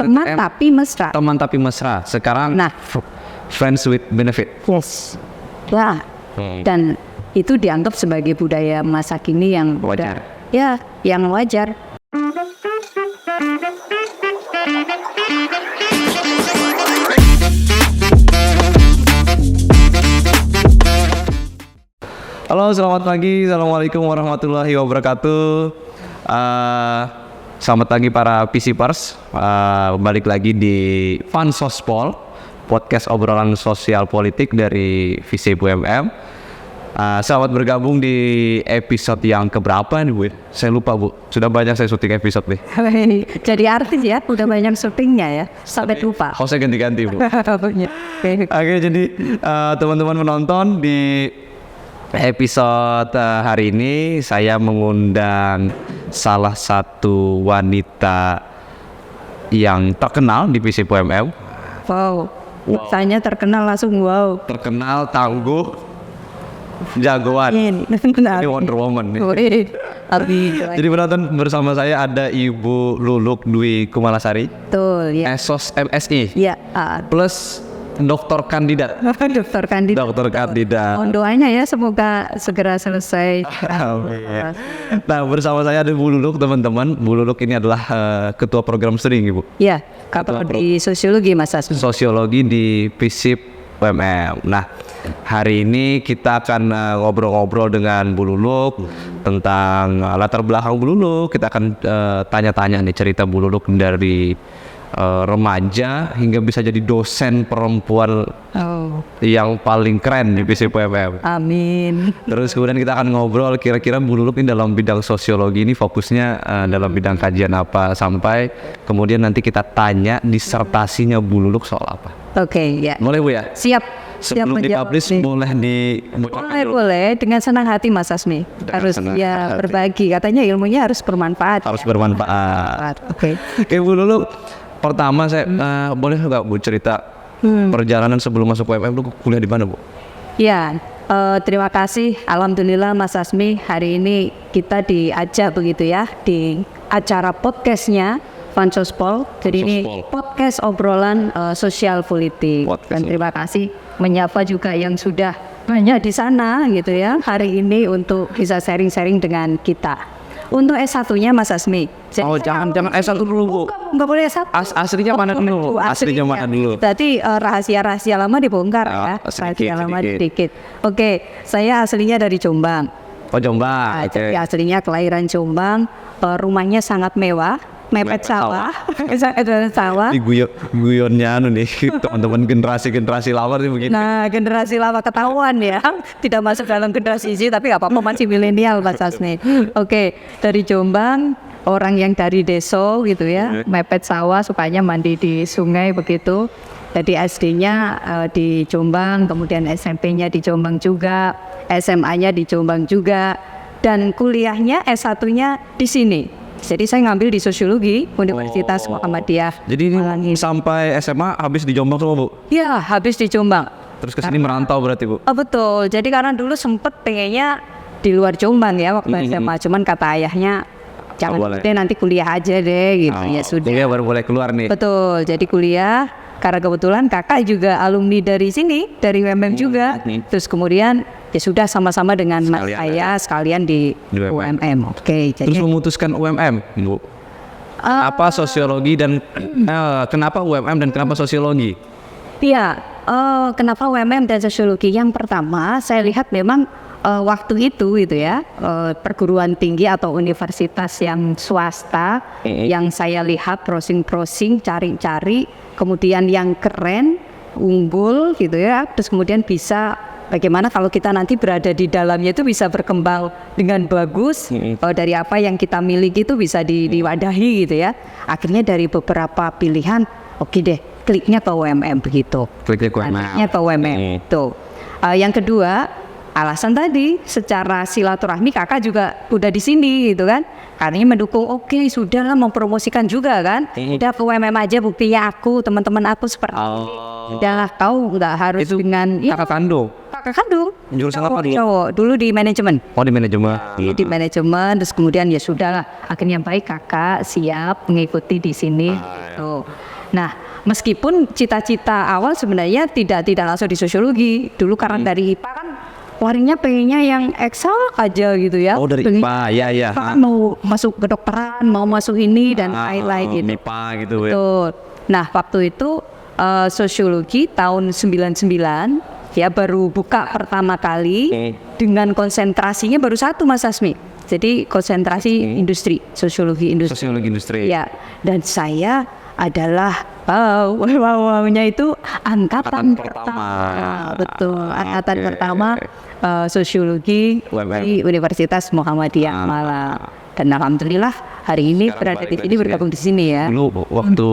Teman tapi mesra. Teman tapi mesra. Sekarang Nah. friends with benefit. Yes. Ya. Dan itu dianggap sebagai budaya masa kini yang Wajar. Ya, yang wajar. Halo, selamat pagi. Assalamualaikum warahmatullahi wabarakatuh. Selamat pagi para PCpers. Balik lagi di Fansospol, podcast obrolan sosial politik dari FISIP UMM. Selamat bergabung di episode yang keberapa nih Bu? Saya lupa Bu, sudah banyak saya syuting episode nih. Jadi artis ya, udah banyak syutingnya ya, sampai lupa. Hostnya ganti-ganti Bu. Oke. Oke, jadi teman-teman menonton di episode hari ini saya mengundang salah satu wanita yang terkenal di FISIP UMM. Wow. Saya terkenal langsung wow. Terkenal, tangguh, jagoan. Ini Wonder Woman nih. Jadi penonton bersama saya ada Ibu Luluk Dwi Kumalasari, Betul ya. Esos MSI, Ya, plus doktor kandidat. dokter kandidat. Dokter kandidat. Mohon doanya ya, semoga segera selesai. Amin. Nah, bersama saya ada Bu Luluk, teman-teman. Bu Luluk ini adalah ketua program studi, Ibu. Ya, kalau di sosiologi Mas Asmi. Sosiologi di FISIP UMM. Nah, hari ini kita akan ngobrol-ngobrol dengan Bu Luluk tentang latar belakang Bu Luluk. Kita akan tanya-tanya nih cerita Bu Luluk dari remaja hingga bisa jadi dosen perempuan yang paling keren di FISIP UMM. Amin. Terus kemudian kita akan ngobrol kira-kira Bu Luluk ini dalam bidang sosiologi ini fokusnya dalam bidang kajian apa, sampai kemudian nanti kita tanya disertasinya Bu Luluk soal apa. Oke, ya. Boleh Bu ya? Siap. Sebelum dipublish boleh Boleh, dengan senang hati Mas Asmi. Harus ya berbagi, katanya ilmunya harus bermanfaat. Harus bermanfaat. Oke. Oke Bu Luluk, pertama saya boleh nggak Bu cerita perjalanan sebelum masuk UMM lu kuliah di mana Bu? Ya, terima kasih. Alhamdulillah Mas Asmi, hari ini kita diajak begitu ya di acara podcastnya Fansospol. Jadi ini podcast obrolan sosial politik. Dan terima kasih menyapa juga yang sudah banyak di sana gitu ya hari ini untuk bisa sharing-sharing dengan kita. Untuk S1-nya Mas Asmi. Jangan S1 dulu Bu. Enggak boleh S1. Aslinya mana dulu? Aslinya mana dulu? Berarti rahasia-rahasia lama dibongkar ya. Rahasia lama sedikit. Oke, saya aslinya dari Jombang. Oh, Jombang. Jadi aslinya kelahiran Jombang. Rumahnya sangat mewah. Mepet sawah. Sawah. Di guyonnya nih teman-teman generasi lama nih begini. Nah, generasi lama ketahuan ya. Tidak masuk dalam generasi Z, tapi nggak apa-apa, masih milenial Mas Asmi. Oke, dari Jombang, orang yang dari desa gitu ya, mepet sawah, sukanya mandi di sungai begitu. Jadi SD-nya di Jombang, kemudian SMP-nya di Jombang juga, SMA-nya di Jombang juga, dan kuliahnya S1-nya di sini. Jadi saya ngambil di sosiologi Universitas Muhammadiyah. Jadi ini sampai SMA habis di Jombang semua Bu? Iya, habis di Jombang. Terus ke sini merantau berarti Bu? Oh betul. Jadi karena dulu sempet pengennya di luar Jombang ya waktu SMA. Cuman kata ayahnya jangan deh, nanti kuliah aja deh gitu. Ya sudah. Kuliah baru boleh keluar nih. Betul. Jadi kuliah. Karena kebetulan kakak juga alumni dari sini, dari UMM juga. Terus kemudian ya sudah sama-sama dengan mas saya sekalian di UMM. Oke, jadi terus memutuskan UMM, Bu. Apa sosiologi dan kenapa UMM dan kenapa sosiologi? Iya, kenapa UMM dan sosiologi? Yang pertama, saya lihat memang waktu itu gitu ya, perguruan tinggi atau universitas yang swasta yang saya lihat browsing-browsing, cari-cari, kemudian yang keren, unggul gitu ya, terus kemudian bisa bagaimana kalau kita nanti berada di dalamnya itu bisa berkembang dengan bagus, dari apa yang kita miliki itu bisa diwadahi gitu ya. Akhirnya dari beberapa pilihan, oke deh, kliknya ke UMM begitu. Kliknya ke UMM. Tuh. Yang kedua, alasan tadi secara silaturahmi kakak juga udah di sini gitu kan. kakaknya mendukung, oke sudahlah mempromosikan juga kan. Udah ke UMM aja buktinya aku, teman-teman aku seperti ini. Udahlah kau nggak harus Itu dengan kakak kandung. kakak kandung. Jurusan apa dulu? Cowok, dulu di manajemen. Oh di manajemen. Di manajemen, terus kemudian ya sudahlah, akhirnya baik kakak siap mengikuti di sini. Gitu. Nah, meskipun cita-cita awal sebenarnya tidak langsung di sosiologi. Dulu karena dari IPA kan waringnya pengennya yang eksak aja gitu ya. Oh dari Pengen- IPA, ya. Kan mau masuk kedokteran, mau masuk ini dan lain-lain gitu. MIPA gitu ya. Betul. Nah, waktu itu sosiologi tahun 99 ya baru buka pertama kali dengan konsentrasinya baru satu Mas Asmi. Jadi konsentrasi industri, sosiologi industri. Sosiologi industri. Ya, dan saya adalah wow-nya itu angkatan pertama. Betul, angkatan pertama sosiologi UMM. di Universitas Muhammadiyah Malang. Dan alhamdulillah hari ini Sekarang berada balik di sini, lagi bergabung di sini ya. Dulu waktu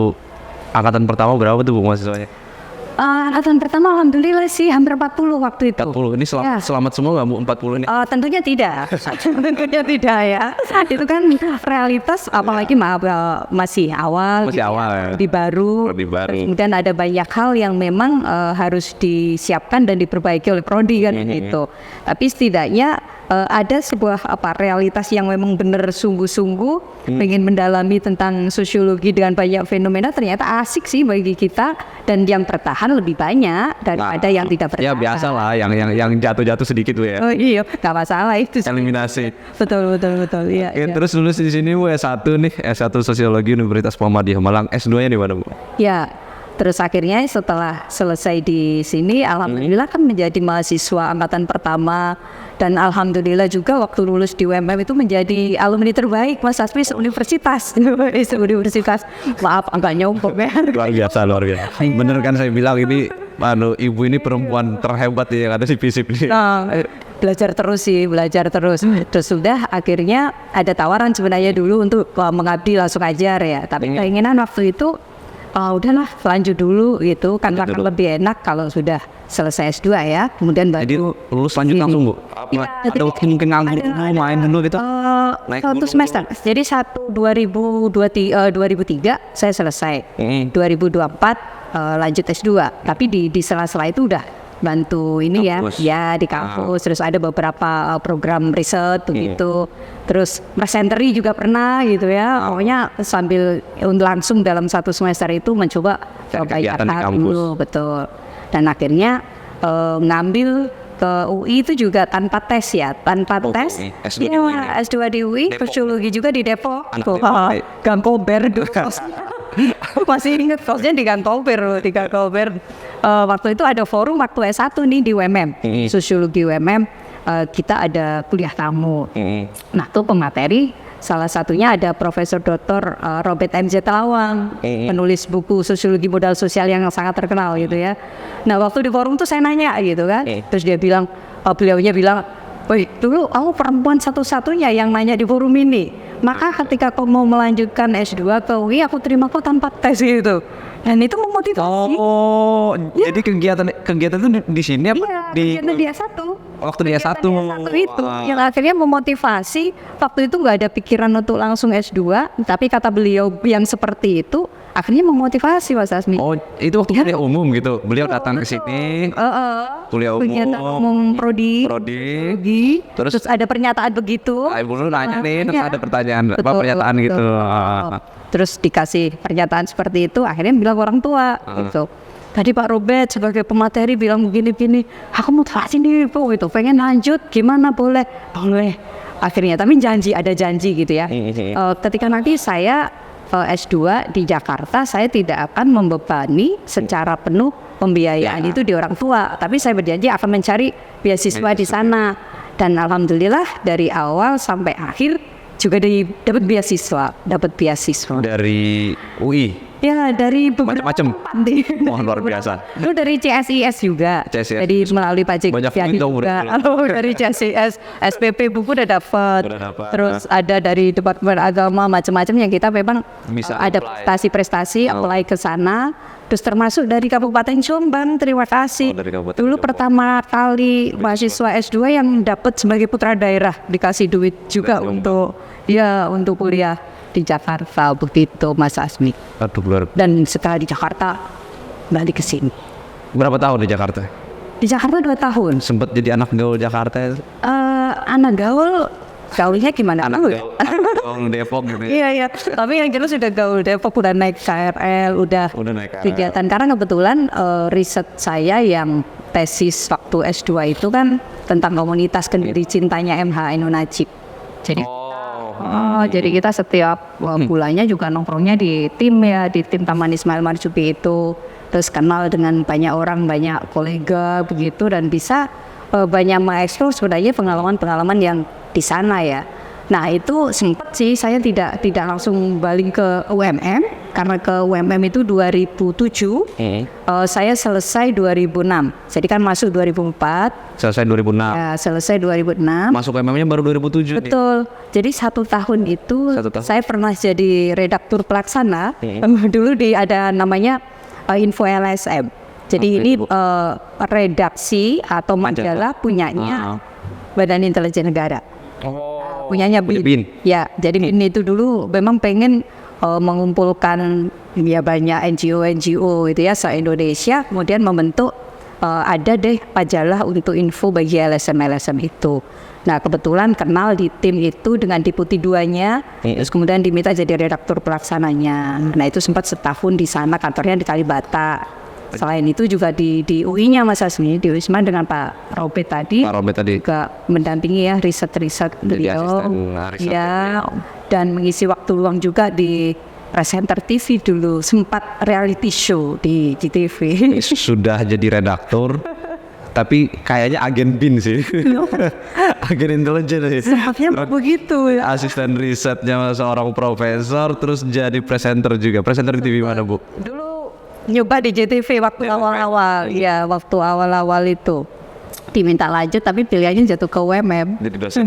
angkatan pertama berapa tuh Bu mahasiswanya? Angkatan pertama alhamdulillah sih hampir 40 waktu itu. 40. Ini Ya. selamat semua nggak Bu 40 ini? Tentunya tidak, tentunya tidak ya. Itu kan realitas, apalagi maaf masih awal, Masih gitu awal ya. di baru. Lebih baru. Terus kemudian ada banyak hal yang memang harus disiapkan dan diperbaiki oleh prodi kan gitu. Tapi setidaknya ada sebuah realitas yang memang benar sungguh-sungguh pengen mendalami tentang sosiologi dengan banyak fenomena, ternyata asik sih bagi kita, dan yang bertahan lebih banyak daripada yang tidak Ya bertahan. biasa lah, yang jatuh-jatuh sedikit Bu ya. Oh iya, nggak masalah itu. Eliminasi. Betul. Iya. Oke, Iya. terus lulus di sini Bu S1 nih, S1 Sosiologi Universitas Muhammadiyah Malang. S2-nya di mana Bu? Ya, terus akhirnya setelah selesai di sini, alhamdulillah kan menjadi mahasiswa angkatan pertama, dan alhamdulillah juga waktu lulus di UMM itu menjadi alumni terbaik Mas Asmi universitas. Universitas. Maaf agak nyombong ya. Luar biasa. Bener kan saya bilang ini, ibu ini perempuan terhebat yang ada di FISIP nih. Nah, belajar terus. Terus sudah akhirnya ada tawaran sebenarnya dulu untuk mengabdi langsung ajar ya. Tapi keinginan waktu itu udahlah lanjut dulu gitu kan, akan lebih enak kalau sudah selesai S2 ya. Kemudian Jadi baru lulus lanjut langsung Bu? Iya, Ada waktu mungkin nganggur main dulu gitu? Naik satu dulu. semester. Jadi 2003 saya selesai. 2024 lanjut S2. Tapi di sela-sela itu udah bantu ini Kampus. ya di kampus. Terus ada beberapa program riset begitu. Terus presenteri juga pernah gitu ya. Pokoknya sambil langsung dalam satu semester itu mencoba Kegiatan di hal kampus. dulu, betul. Dan akhirnya ngambil ke UI itu juga tanpa tes ya, tanpa tes. S2 di Iya, UI nih. S2 di UI, Depok. sosiologi juga di Depok. Anak Tuh, Depok, baik. Gang Kober dulu kosnya. Masih inget kosnya di Gang Kober loh, di Gang Kober. Waktu itu ada forum waktu S1 nih di UMM, sosiologi UMM. Kita ada kuliah tamu. Nah tuh pemateri salah satunya ada Profesor Dr. Robert M.Z. Lawang, penulis buku sosiologi modal sosial yang sangat terkenal gitu ya. Nah waktu di forum tuh saya nanya gitu kan, terus dia bilang, beliaunya bilang, woi dulu aku perempuan satu-satunya yang nanya di forum ini, maka ketika kau mau melanjutkan S2 ke UI aku terima kau tanpa tes gitu. Dan itu memotivasi. Oh, jadi kegiatan itu di sini apa? Iya, kegiatan dia satu. Waktu di S1. Satu itu yang akhirnya memotivasi. Waktu itu nggak ada pikiran untuk langsung S2, tapi kata beliau yang seperti itu akhirnya memotivasi Mas Asmi. Oh, itu waktu kuliah umum gitu. Beliau datang ke sini. Kuliah umum. Kegiatan umum prodi. Terus ada pernyataan begitu. Ibu lu nanya nih, terus Iya. ada pertanyaan, apa Betul, pernyataan betul. gitu. Terus dikasih pernyataan seperti itu, akhirnya bilang ke orang tua gitu. Tadi Pak Robert sebagai pemateri bilang begini-begini, aku mau jelasin nih Bu gitu, pengen lanjut gimana boleh? Akhirnya, tapi ada janji gitu ya. Ketika nanti saya S2 di Jakarta, saya tidak akan membebani secara penuh pembiayaan itu di orang tua, tapi saya berjanji akan mencari beasiswa di sana. Dan alhamdulillah dari awal sampai akhir juga dapat beasiswa. Dari UI. Ya dari beberapa Macam-macam. tempat nih. Wah, luar biasa. Lu dari CSIS juga. CSIS. Jadi melalui Pak Jek Banyak Fiadi dong, juga. udah. Dari CSIS, SPP buku udah dapat. Terus ada dari Departemen Agama macam-macam yang kita memang Bisa ada apply. prestasi-prestasi apply ke sana. Terus termasuk dari Kabupaten Jombang, terima kasih. Oh, dari Kabupaten Dulu Jombang. pertama kali mahasiswa S2 yang dapat sebagai putra daerah dikasih duit juga untuk Ya, untuk kuliah di Jakarta begitu Mas Asmi. Aduh, luar. Dan setelah di Jakarta balik ke sini. Berapa tahun di Jakarta? Di Jakarta 2 tahun. Sempet jadi anak gaul Jakarta. Anak gaulnya gimana? Gaul Depok gitu. Iya iya. Tapi yang jelas sudah gaul Depok, udah naik KRL, udah naik KRL. kegiatan. Karena kebetulan riset saya yang tesis waktu S2 itu kan tentang komunitas kendiri cintanya MH Eno Najib. Jadi jadi kita setiap bulannya juga nongkrongnya di tim Taman Ismail Marzuki itu. Terus kenal dengan banyak orang, banyak kolega begitu, dan bisa banyak mengeksplor sebenarnya pengalaman-pengalaman yang di sana ya. Nah itu sempat sih saya tidak langsung balik ke UMM, karena ke UMM itu 2007, saya selesai 2006, jadi kan masuk 2004. Selesai 2006. Ya, selesai 2006. Masuk UMM-nya baru 2007. Betul. Jadi 1 tahun itu saya pernah jadi redaktur pelaksana. Dulu ada namanya Info LSM. Jadi ini redaksi atau majalah punyanya Badan Intelijen Negara. Punyanya BIN. Ya, jadi BIN itu dulu memang pengen mengumpulkan ya banyak NGO itu ya se-Indonesia, kemudian membentuk ada deh majalah untuk info bagi LSM itu. Nah kebetulan kenal di tim itu dengan deputi 2-nya, terus kemudian diminta jadi redaktur pelaksananya. Nah itu sempat setahun di sana, kantornya di Kalibata. Selain itu juga di UI-nya Mas Asmi, di Wisma dengan Pak Robert tadi. Juga mendampingi ya riset-riset beliau. Ya, dan mengisi waktu luang juga di presenter TV dulu, sempat reality show di GTV. Sudah jadi redaktur, tapi kayaknya agen BIN sih. Agen intelijen sih. Sepertinya begitu ya. Asisten risetnya seorang profesor, terus jadi presenter juga. Presenter di TV mana, Bu? Dulu nyoba di JTV waktu awal-awal. Ya, waktu awal-awal itu diminta lanjut, tapi pilihannya jatuh ke UMM. Jadi dosen.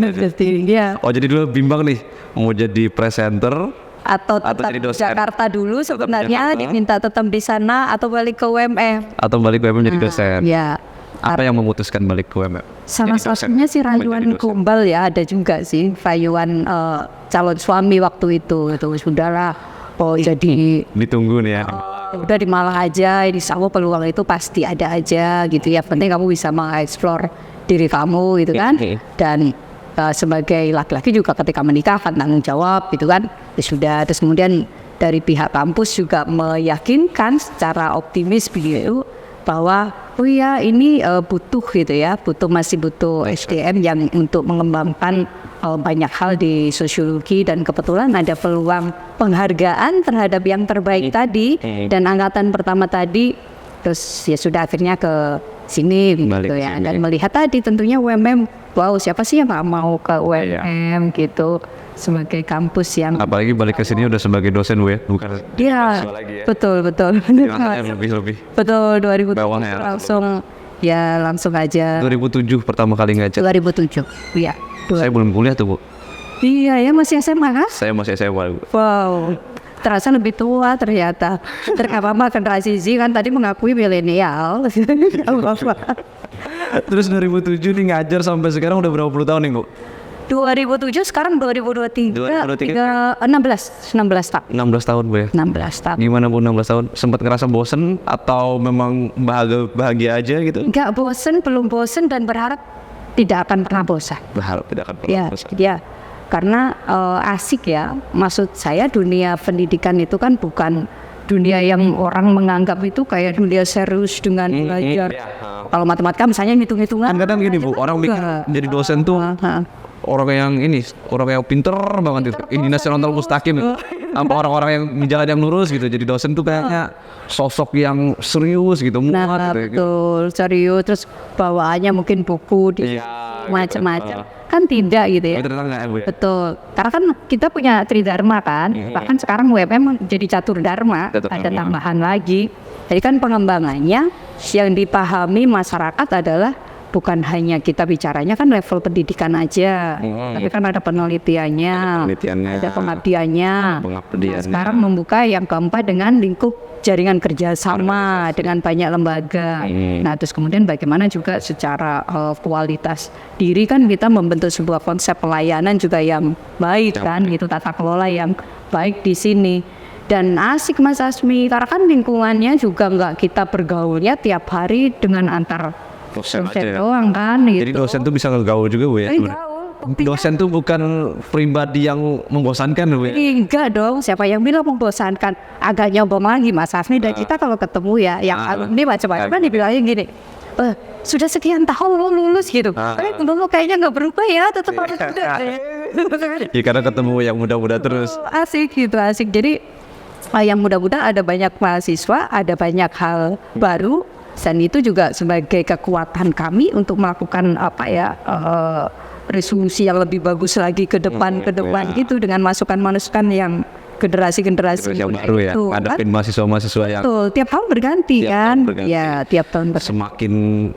Ya. Oh, jadi dulu bimbang nih, mau jadi presenter atau tetap di Jakarta dulu sebenarnya, diminta tetap di sana atau balik ke UMM. Atau balik ke UMM jadi dosen. Ya. Apa yang memutuskan balik ke UMM? Salah satunya sih rayuan gombal ya, ada juga sih rayuan calon suami waktu itu sudahlah. Oh jadi ditunggu nih ya. Udah di Malang aja, di Solo peluang itu pasti ada aja gitu ya. Penting kamu bisa mengeksplor diri kamu gitu kan. Dan sebagai laki-laki juga ketika menikah kan tanggung jawab gitu kan. Sudah, terus kemudian dari pihak kampus juga meyakinkan secara optimis begitu bahwa oh ya ini butuh gitu ya, masih butuh SDM yang untuk mengembangkan banyak hal di sosiologi, dan kebetulan ada peluang penghargaan terhadap yang terbaik tadi dan angkatan pertama tadi, terus ya sudah akhirnya ke sini gitu ya, dan melihat tadi tentunya UMM, wow siapa sih yang nggak mau ke UMM gitu sebagai kampus yang apalagi balik ke sini udah sebagai dosen Bu ya, bukan ya, betul lebih betul 2007 langsung aja 2007 pertama kali ngajar 2007 ya. Saya belum kuliah tuh Bu. Iya ya, masih SMA kan? Saya masih SMA Bu. Wow, terasa lebih tua ternyata. Terkapa generasi Z kan tadi mengakui milenial. Terus 2007 nih ngajar sampai sekarang udah berapa puluh tahun nih Bu? 2007 sekarang 2023 16 tak. 16 tahun Bu ya? 16 tahun. Gimana Bu 16 tahun? Sempat ngerasa bosen atau memang bahagia aja gitu? Enggak bosen, belum bosen, dan berharap tidak akan pernah bosan. Berharap tidak akan pernah bosan. Ya, karena asik ya. Maksud saya dunia pendidikan itu kan bukan dunia yang orang menganggap itu kayak dunia serius dengan belajar. Kalau matematika misalnya hitung-hitungan. Kadang gini Bu, orang mikir jadi dosen tuh orang yang pinter banget itu. Ini nasional mustaqim. Apa orang-orang yang jalan yang lurus gitu. Jadi dosen tuh kayaknya sosok yang serius gitu. Nah, betul, serius, terus bawaannya mungkin buku di macam-macam. Kan tidak gitu ya. Betul. Karena kan kita punya Tridharma kan. Bahkan sekarang UMM jadi Catur Dharma, ada tambahan lagi. Jadi kan pengembangannya yang dipahami masyarakat adalah bukan hanya kita bicaranya kan level pendidikan aja, tapi kan ada penelitiannya, ada pengabdiannya. Nah, sekarang membuka yang keempat dengan lingkup jaringan kerjasama dengan banyak lembaga. Nah, terus kemudian bagaimana juga secara kualitas diri kan kita membentuk sebuah konsep pelayanan juga yang baik kan, gitu, tata kelola yang baik di sini. Dan asik Mas Asmi, karena kan lingkungannya juga nggak kita bergaulnya tiap hari dengan antar dosen doang kan. Gitu. Jadi dosen tuh bisa ngegaul juga Bu ya? Dosen tuh bukan pribadi yang membosankan Bu ya? Enggak dong, siapa yang bilang membosankan? Agak nyombong lagi Mas Asmi, dan kita kalau ketemu ya, yang alumni macam-macam kan dibilangnya gini, sudah sekian tahun lo lulus gitu, tapi lo kayaknya nggak berubah ya, tetap harus muda. Ya karena ketemu yang muda-muda terus. Asik gitu, asik. Jadi yang muda-muda ada banyak mahasiswa, ada banyak hal baru, dan itu juga sebagai kekuatan kami untuk melakukan resolusi yang lebih bagus lagi ke depan gitu, dengan masukan-masukan yang generasi-generasi yang baru ya, hadapin mahasiswa-mahasiswa yang betul, tiap tahun berganti kan. Ya, tiap tahun semakin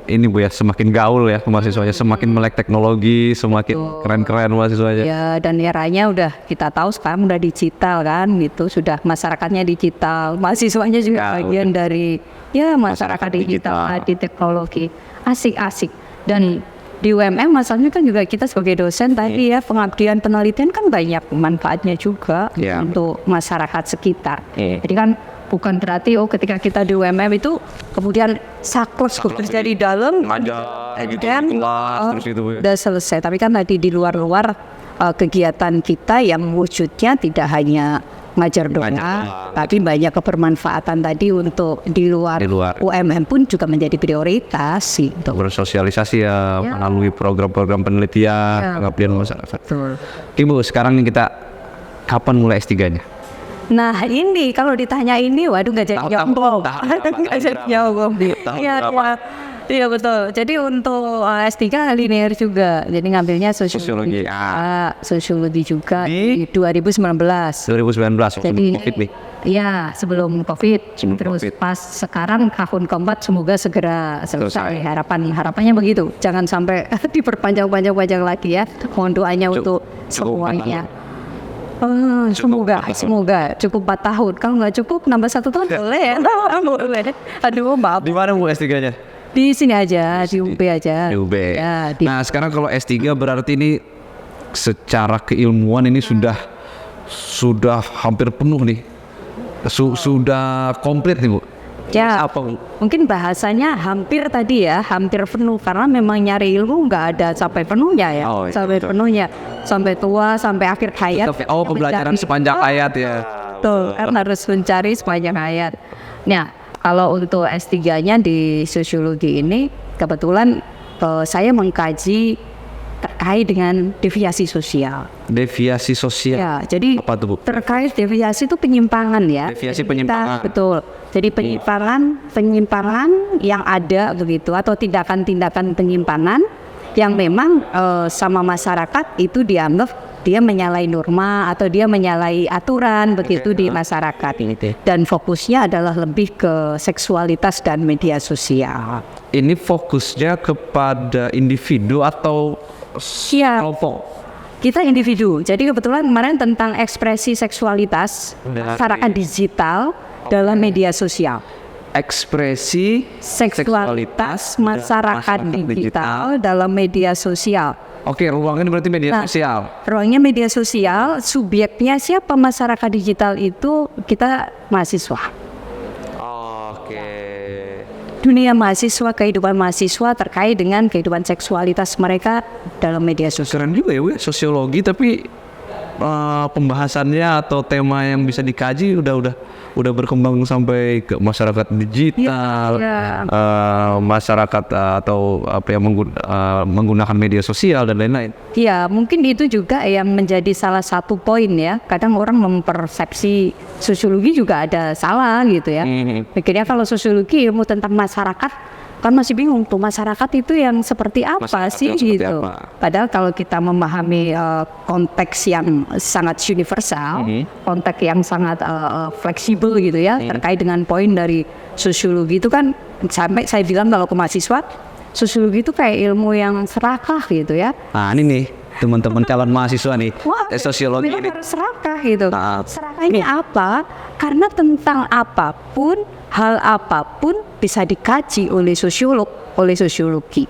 ini Bu ya, semakin gaul ya mahasiswanya, semakin melek teknologi, semakin keren-keren mahasiswanya. Ya, dan eranya udah kita tahu sekarang udah digital kan gitu, sudah masyarakatnya digital, mahasiswanya juga bagian dari masyarakat digital, di teknologi. Asik-asik. Dan di UMM masalahnya kan juga kita sebagai dosen tadi ya, pengabdian penelitian kan banyak manfaatnya juga untuk masyarakat sekitar. Jadi kan bukan berarti ketika kita di UMM itu kemudian saklek bekerja di dalam dan udah selesai. Tapi kan tadi di luar kegiatan kita yang wujudnya tidak hanya ngajar doang, tapi banyak kebermanfaatan tadi untuk di luar UMM pun juga menjadi prioritas sih. Bersosialisasi melalui program-program penelitian, pengabdian masyarakat. Oke Bu, sekarang kita kapan mulai S3-nya? Nah ini kalau ditanya ini, waduh nggak jadi nyombong. Nggak jadi nyombong. Iya betul. Jadi untuk S3 linear juga. Jadi ngambilnya sosiologi juga di 2019. 2019 jadi COVID nih. Iya, sebelum COVID. Terus pas sekarang tahun keempat semoga segera selesai. Harapannya begitu. Jangan sampai diperpanjang lagi ya. Mohon doanya untuk semuanya. Semoga cukup 4 tahun. Kalau nggak cukup nambah 1 tahun boleh ya. Boleh. Aduh maaf. Di mana Bu S3-nya? Di sini aja, di UB aja. Di UB. Ya, nah sekarang kalau S3 berarti ini secara keilmuan ini sudah hampir penuh nih. Sudah komplit nih Bu. Ya, mungkin bahasanya hampir tadi ya, hampir penuh, karena memang nyari ilmu nggak ada sampai penuhnya ya, penuhnya, sampai tua, sampai akhir hayat. Pembelajaran sepanjang hayat ya. Betul, kan harus mencari sepanjang hayat. Nah, kalau untuk S3-nya di sosiologi ini, kebetulan saya mengkaji terkait dengan deviasi sosial. Deviasi sosial. Ya, jadi apa tuh, Bu? Terkait deviasi itu penyimpangan ya. Deviasi penyimpangan. Betul. Jadi penyimpangan yang ada begitu, atau tindakan-tindakan penyimpangan yang memang sama masyarakat itu dianggap dia menyalahi norma atau dia menyalahi aturan begitu di masyarakat. Dan fokusnya adalah lebih ke seksualitas dan media sosial. Ini fokusnya kepada individu atau kelompok? Kita individu. Jadi kebetulan kemarin tentang ekspresi seksualitas masyarakat digital dalam media sosial. Ekspresi seksualitas masyarakat digital dalam media sosial. Oke, ruangnya berarti media sosial. Ruangnya media sosial, subjeknya siapa masyarakat digital itu kita mahasiswa. Oke. Dunia mahasiswa, kehidupan mahasiswa terkait dengan kehidupan seksualitas mereka dalam media sosial. Keren juga ya, Bu, sosiologi tapi pembahasannya atau tema yang bisa dikaji udah berkembang sampai ke masyarakat digital, masyarakat atau apa yang menggunakan media sosial dan lain-lain. Ya, mungkin itu juga yang menjadi salah satu poin ya. Kadang orang mempersepsi sosiologi juga ada salah gitu ya. Pikirnya kalau sosiologi ilmu tentang masyarakat, kan masih bingung tuh masyarakat itu yang seperti apa sih gitu. Padahal kalau kita memahami konteks yang sangat universal, konteks yang sangat fleksibel gitu ya, terkait dengan poin dari sosiologi itu kan, sampai saya bilang kalau ke mahasiswa, sosiologi itu kayak ilmu yang serakah gitu ya. Nah ini nih teman-teman calon mahasiswa nih, Wah, sosiologi memang ini. harus serakah gitu. Nah, Serakahnya apa? Karena tentang apapun, hal apapun bisa dikaji oleh sosiolog, oleh sosiologi.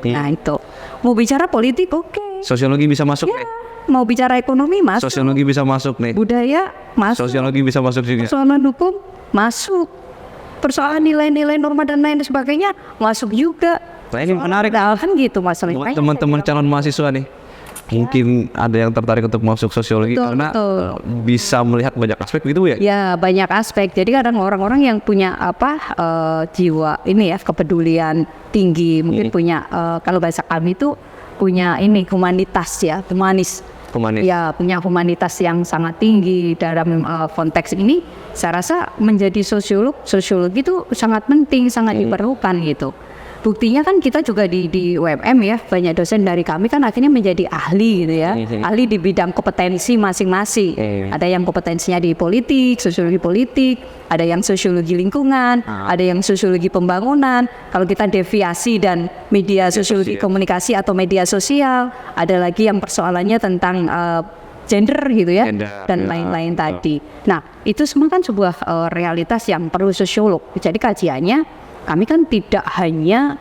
Nah itu, mau bicara politik oke. Sosiologi bisa masuk Ya, nih. mau bicara ekonomi masuk, Sosiologi bisa masuk nih. budaya masuk, Sosiologi bisa masuk juga. persoalan hukum masuk, persoalan nilai-nilai norma dan lain sebagainya masuk juga. Nah, ini menarik. Kan gitu masalahnya. Buat teman-teman calon mahasiswa nih, mungkin ada yang tertarik untuk masuk sosiologi Betul, karena betul. bisa melihat banyak aspek gitu ya. Ya banyak aspek. Jadi kadang orang-orang yang punya jiwa ini ya kepedulian tinggi, mungkin punya kalau bahasa kami itu punya ini humanitas ya, humanis. Humanis. Ya punya humanitas yang sangat tinggi dalam konteks ini. Saya rasa menjadi sosiologi itu sangat penting, sangat diperlukan gitu. Buktinya kan kita juga di UMM ya, banyak dosen dari kami kan akhirnya menjadi ahli gitu ya, ahli di bidang kompetensi masing-masing. Ada yang kompetensinya di politik, sosiologi politik, ada yang sosiologi lingkungan, ada yang sosiologi pembangunan. Kalau kita deviasi dan media sosiologi komunikasi atau media sosial, ada lagi yang persoalannya tentang gender gitu ya, Gender, dan lain-lain tadi. Nah, itu semua kan sebuah realitas yang perlu sosiolog. Jadi kajiannya kami kan tidak hanya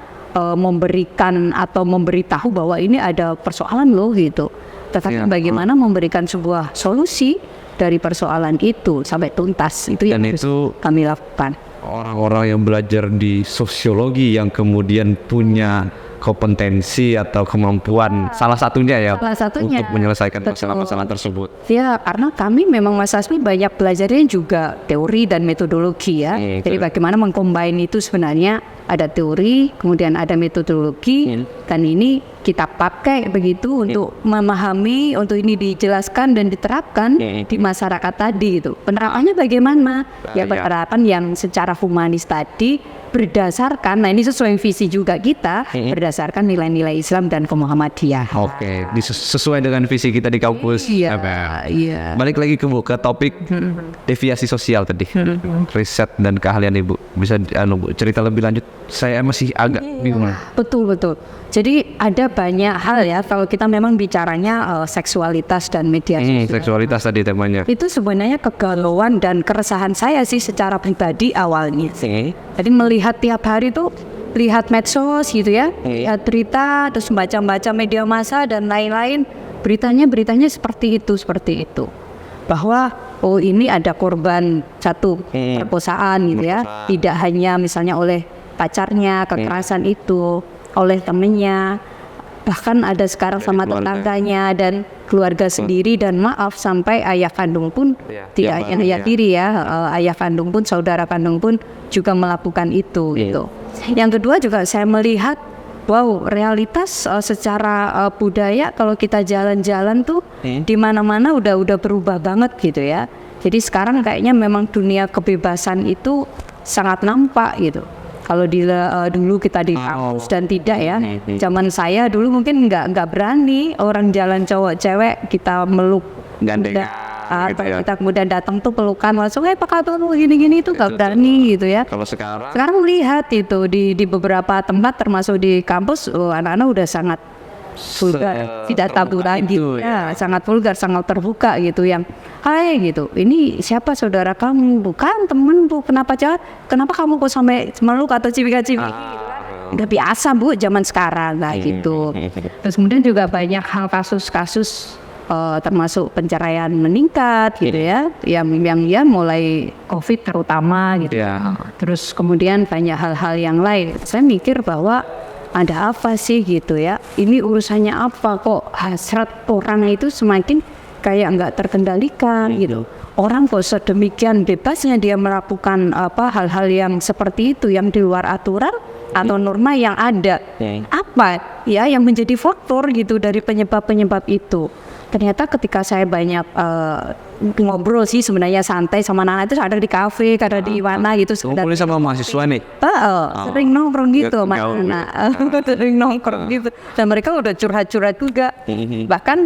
memberikan atau memberitahu bahwa ini ada persoalan loh gitu, tetapi bagaimana memberikan sebuah solusi dari persoalan itu sampai tuntas. Itu yang Dan harus itu kami lakukan. orang-orang yang belajar di sosiologi yang kemudian punya kompetensi atau kemampuan salah satunya ya Salah satunya. untuk menyelesaikan Betul. masalah-masalah tersebut. Ya, karena kami memang Mas Asmi banyak belajarnya juga teori dan metodologi ya. Jadi bagaimana mengcombine itu sebenarnya ada teori, kemudian ada metodologi, dan ini kita pakai begitu untuk memahami, untuk ini dijelaskan dan diterapkan di masyarakat tadi itu. Penerapannya bagaimana? Ya penerapan yang secara humanis tadi berdasarkan, nah ini sesuai visi juga kita, berdasarkan nilai-nilai Islam dan kemuhammadiyah. Oke, sesuai dengan visi kita di kampus. Iya, Apa? iya. Balik lagi ke topik deviasi sosial tadi, riset dan keahlian Ibu. Bisa Bu, cerita lebih lanjut? Saya masih agak bingung. Betul. Jadi ada banyak hal ya kalau kita memang bicaranya seksualitas dan media sosial. Seksualitas tadi temanya. Itu sebenarnya kegalauan dan keresahan saya sih secara pribadi awalnya. Jadi melihat tiap hari tuh lihat medsos gitu ya, lihat berita, terus baca media massa dan lain-lain, beritanya seperti itu. Bahwa oh ini ada korban satu perkosaan gitu ya, tidak hanya misalnya oleh pacarnya kekerasan itu, oleh temennya, bahkan ada sekarang sama tetangganya dan keluarga sendiri, dan maaf sampai ayah kandung pun tidak hanya ayah tiri ya, ayah kandung pun, saudara kandung pun juga melakukan itu gitu. Yang kedua juga saya melihat wow, realitas secara budaya kalau kita jalan-jalan tuh di mana-mana udah berubah banget gitu ya. Jadi sekarang kayaknya memang dunia kebebasan itu sangat nampak gitu. Kalau dulu kita di kampus dan tidak ya. Zaman saya dulu mungkin nggak berani orang jalan cowok cewek kita meluk Gandengan. Kita kemudian datang tuh pelukan langsung apa kabar lu gini itu nggak berani gitu ya. Kalau sekarang Lihat itu di beberapa tempat termasuk di kampus anak-anak udah sangat vulgar, tidak tabu lagi ya, sangat vulgar, sangat terbuka gitu, yang hai gitu, ini siapa saudara kamu? Bukan temen Bu, kenapa kamu kok sampai meluk atau cipika-cipiki gitu kan? Udah biasa Bu zaman sekarang lah gitu. Terus kemudian juga banyak hal kasus-kasus termasuk penceraian meningkat gitu ya, yang ya mulai COVID terutama gitu. Terus kemudian banyak hal-hal yang lain. Saya mikir bahwa ada apa sih gitu ya, ini urusannya apa kok hasrat orang itu semakin kayak nggak terkendalikan gitu. Orang kok sedemikian bebasnya dia melakukan hal-hal yang seperti itu, yang di luar aturan atau norma yang ada. Apa ya yang menjadi faktor gitu dari penyebab-penyebab itu? Ternyata ketika saya banyak ngobrol sih sebenarnya, santai sama anak-anak itu ada di kafe, ada di mana gitu. Ngumpulin sama mahasiswa nih. Sering nongkrong gitu, Gaul. mana sering nongkrong gitu. Dan mereka udah curhat-curhat juga. Bahkan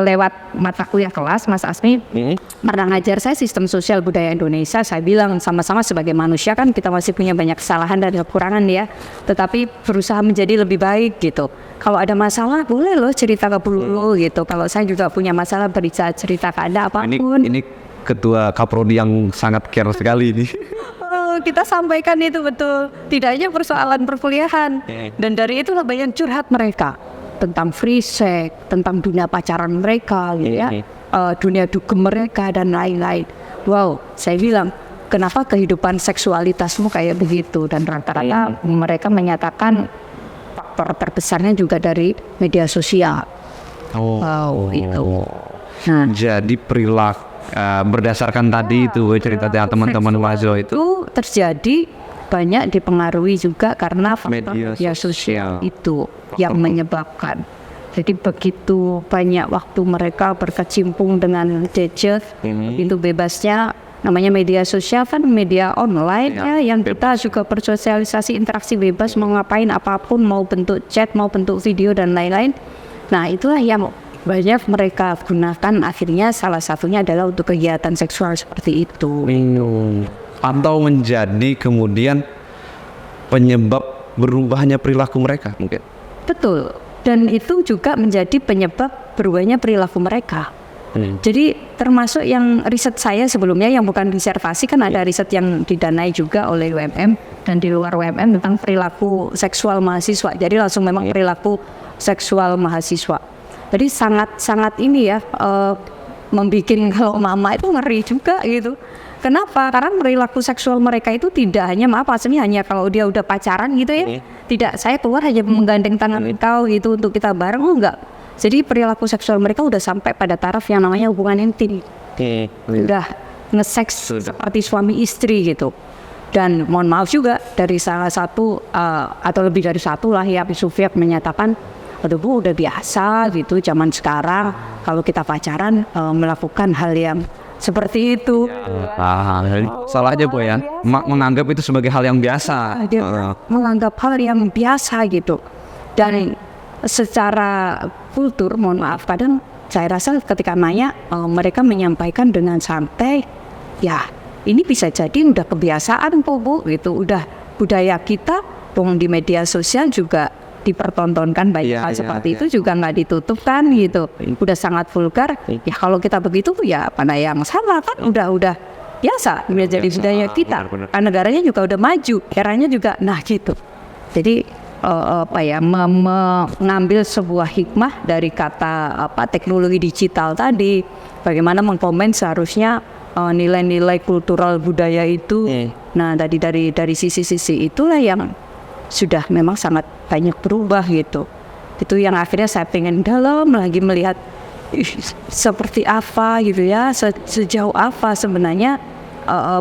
lewat mata kuliah kelas, Mas Asmi pernah ngajar saya sistem sosial budaya Indonesia. Saya bilang sama-sama sebagai manusia kan kita masih punya banyak kesalahan dan kekurangan ya, tetapi berusaha menjadi lebih baik gitu. Kalau ada masalah boleh loh cerita ke Bu Lulu gitu. Kalau saya juga punya masalah bisa cerita ke Anda apapun. Ini ketua Kaprodi yang sangat care sekali ini. Kita sampaikan itu betul. Tidak hanya persoalan perkuliahan. Dan dari itulah banyak curhat mereka tentang free sex, tentang dunia pacaran mereka gitu ya. Dunia dugem mereka dan lain-lain. Wow, saya bilang, kenapa kehidupan seksualitasmu kayak begitu? Dan rata-rata mereka menyatakan faktor terbesarnya juga dari media sosial. Itu. Nah, Jadi perilaku berdasarkan tadi itu cerita teman-teman mahasiswa itu terjadi banyak dipengaruhi juga karena faktor Media media sosial itu yang menyebabkan. Jadi begitu banyak waktu mereka berkecimpung dengan gadget, begitu bebasnya. Namanya media sosial kan media online ya, yang kita juga bersosialisasi, interaksi bebas, mau ngapain apapun, mau bentuk chat, mau bentuk video dan lain-lain. Nah itulah yang banyak mereka gunakan, akhirnya salah satunya adalah untuk kegiatan seksual seperti itu. atau menjadi kemudian penyebab berubahnya perilaku mereka mungkin. Betul, dan itu juga menjadi penyebab berubahnya perilaku mereka. Jadi termasuk yang riset saya sebelumnya yang bukan disertasi, kan ada riset yang didanai juga oleh UMM dan di luar UMM tentang perilaku seksual mahasiswa. Jadi langsung memang perilaku seksual mahasiswa. Jadi sangat ini ya, membuat kalau mama itu ngeri juga gitu. Kenapa? Karena perilaku seksual mereka itu tidak hanya aslinya hanya kalau dia udah pacaran gitu ya. Tidak, saya keluar hanya menggandeng tangan kau gitu untuk kita bareng, enggak. Jadi perilaku seksual mereka udah sampai pada taraf yang namanya hubungan intim. Udah nge-seks seperti suami istri gitu. Dan mohon maaf juga dari salah satu atau lebih dari satu lah ya, Sufiak menyatakan, aduh Bu udah biasa gitu zaman sekarang kalau kita pacaran melakukan hal yang seperti itu. Salah aja Bu ya, menganggap itu sebagai hal yang biasa. Dia menganggap hal yang biasa gitu. Dan secara kultur, mohon maaf, kadang saya rasa ketika nanya mereka menyampaikan dengan santai, ya ini bisa jadi udah kebiasaan Bu gitu, udah budaya kita, di media sosial juga dipertontonkan banyak hal seperti itu juga nggak ditutup kan gitu, udah sangat vulgar. Ya kalau kita begitu ya pada yang salah kan, udah biasa menjadi budaya kita. Kan negaranya juga udah maju, eranya juga nah gitu. Jadi mengambil sebuah hikmah dari kata teknologi digital tadi, bagaimana mengkomen seharusnya nilai-nilai kultural budaya itu. Nah dari sisi-sisi itulah yang sudah memang sangat banyak berubah gitu. Itu yang akhirnya saya pengen dalam lagi melihat seperti apa gitu ya, sejauh apa sebenarnya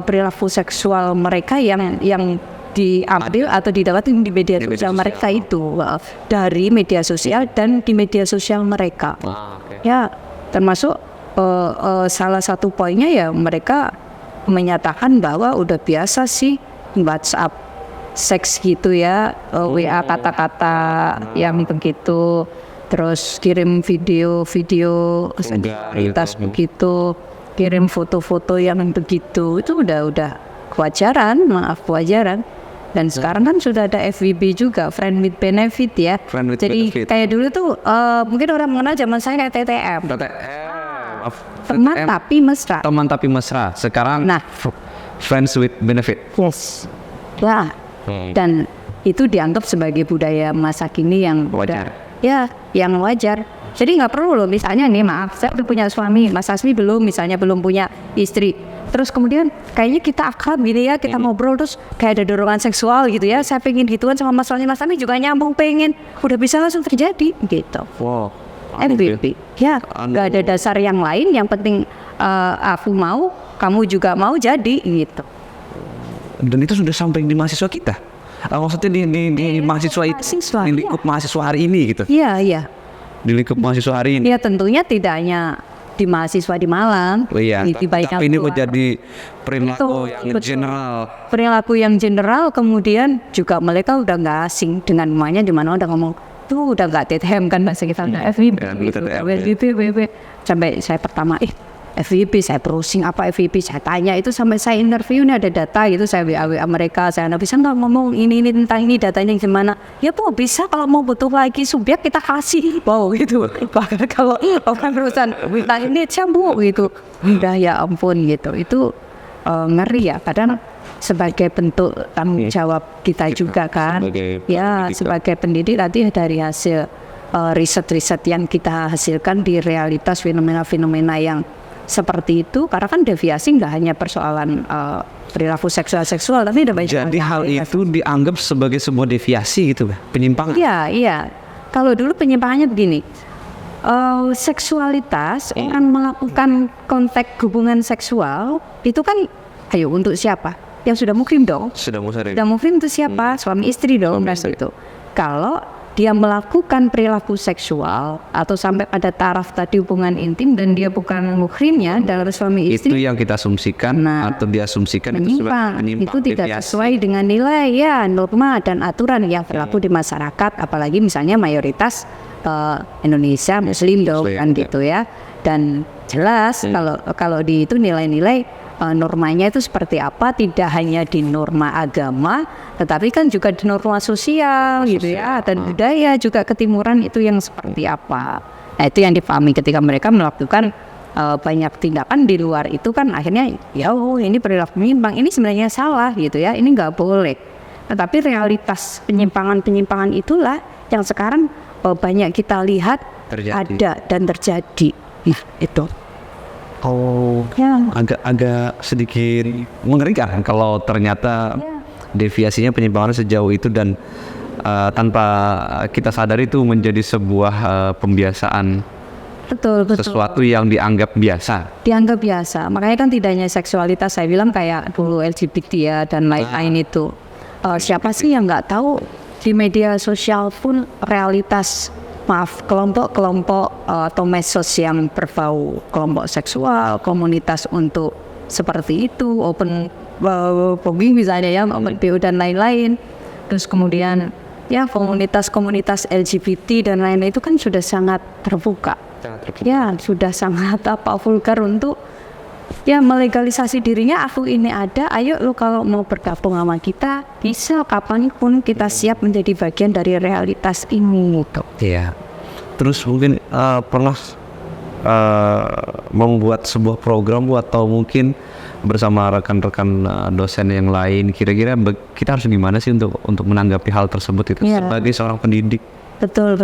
perilaku seksual mereka yang diambil atau didapatkan di media sosial mereka itu, dari media sosial dan di media sosial mereka. Ya termasuk salah satu poinnya ya mereka menyatakan bahwa udah biasa sih WhatsApp seks gitu ya, WA kata-kata yang begitu, terus kirim video solidaritas begitu, kirim foto-foto yang begitu, itu udah kewajaran. Dan sekarang kan sudah ada FWB juga, friend with benefit ya. Jadi kayak dulu tuh mungkin orang mengenal zaman saya kayak TTM. Teman tapi mesra. Sekarang friends with benefit. Yes. Ya. Dan itu dianggap sebagai budaya masa kini yang wajar. Yang wajar. Jadi nggak perlu loh, misalnya nih maaf, saya udah punya suami, Mas Asmi belum punya istri. Terus kemudian kayaknya kita akrab gini ya, kita ngobrol terus kayak ada dorongan seksual gitu ya. Saya pengen gituan sama Mas Asmi juga nyambung pengen, udah bisa langsung terjadi gitu. Wow. MVP. Ya, nggak ada dasar yang lain. Yang penting aku mau, kamu juga mau, jadi gitu. Dan itu sudah sampai di mahasiswa kita. Maksudnya di mahasiswa itu, di lingkup mahasiswa hari ini gitu. Iya. Di lingkup mahasiswa hari ini. Ya tentunya tidak hanya di mahasiswa di Malang. Oh iya, Di baik tapi ini keluar. menjadi perilaku Betul, yang betul. general. Perilaku yang general, kemudian juga mereka udah nggak asing dengan namanya, di mana udah ngomong tuh udah nggak TTM kan bahasa kita udah FVP Ya, gitu, TTM, FVP, FVP. Sampai saya pertama FVP, saya browsing apa FVP, saya tanya itu sampai saya interview nih ada data gitu, saya WA mereka, saya bisa nggak ngomong ini tentang ini datanya gimana? Ya Bu bisa, kalau mau butuh lagi subjek kita kasih, wow gitu. Bahkan kalau perusahaan minta ini Bu gitu, udah ya ampun gitu, itu ngeri ya, kadang sebagai bentuk tanggung jawab kita juga kan, sebagai ya pendidik. sebagai pendidik nanti dari hasil riset-riset yang kita hasilkan di realitas fenomena-fenomena yang seperti itu, karena kan deviasi nggak hanya persoalan perilaku seksual, tapi ada banyak. Jadi hal itu dianggap sebagai sebuah deviasi gitu, penyimpangan. Iya. Kalau dulu penyimpangannya begini, seksualitas orang melakukan kontak hubungan seksual itu kan, ayo untuk siapa? Yang sudah muhrim dong. Sudah musari. Sudah muhrim itu siapa? Suami istri dong, itu. Kalau dia melakukan perilaku seksual atau sampai pada taraf tadi hubungan intim dan dia bukan muhrimnya dalam suami Itu istri, yang kita asumsikan Nah, atau diasumsikan itu sebagai menyimpang, itu tidak deviasi. sesuai dengan nilai ya norma dan aturan yang berlaku di masyarakat, apalagi misalnya mayoritas Indonesia Muslim dong Muslim, kan ya. gitu ya, dan jelas kalau di itu nilai-nilai normanya itu seperti apa, tidak hanya di norma agama tetapi kan juga di norma sosial gitu ya, dan budaya juga ketimuran itu yang seperti apa. Nah itu yang dipahami ketika mereka melakukan banyak tindakan di luar itu kan, akhirnya ya ini perilaku menyimpang, ini sebenarnya salah gitu ya, ini nggak boleh. Tetapi realitas penyimpangan itulah yang sekarang banyak kita lihat Terjadi. ada dan terjadi. Nah itu. Oh, Ya. agak sedikit mengerikan kalau ternyata deviasinya penyimpangan sejauh itu dan tanpa kita sadari itu menjadi sebuah pembiasaan, Betul. sesuatu yang dianggap biasa. Dianggap biasa. Makanya kan tidak hanya seksualitas, saya bilang kayak dulu LGBT ya dan lain-lain itu. Siapa sih yang nggak tahu di media sosial pun realitas, kelompok-kelompok atau medsos yang berbau kelompok seksual, komunitas untuk seperti itu, open bombing misalnya ya, open BO dan lain-lain. Terus kemudian ya komunitas-komunitas LGBT dan lain-lain itu kan sudah sangat terbuka. Ya sudah sangat vulgar untuk ya melegalisasi dirinya, aku ini ada, ayo lo kalau mau bergabung sama kita bisa kapanpun, kita siap menjadi bagian dari realitas ini gitu. Iya. Terus mungkin pernah membuat sebuah program atau mungkin bersama rekan-rekan dosen yang lain, kira-kira kita harus gimana sih untuk menanggapi hal tersebut itu sebagai seorang pendidik? Betul.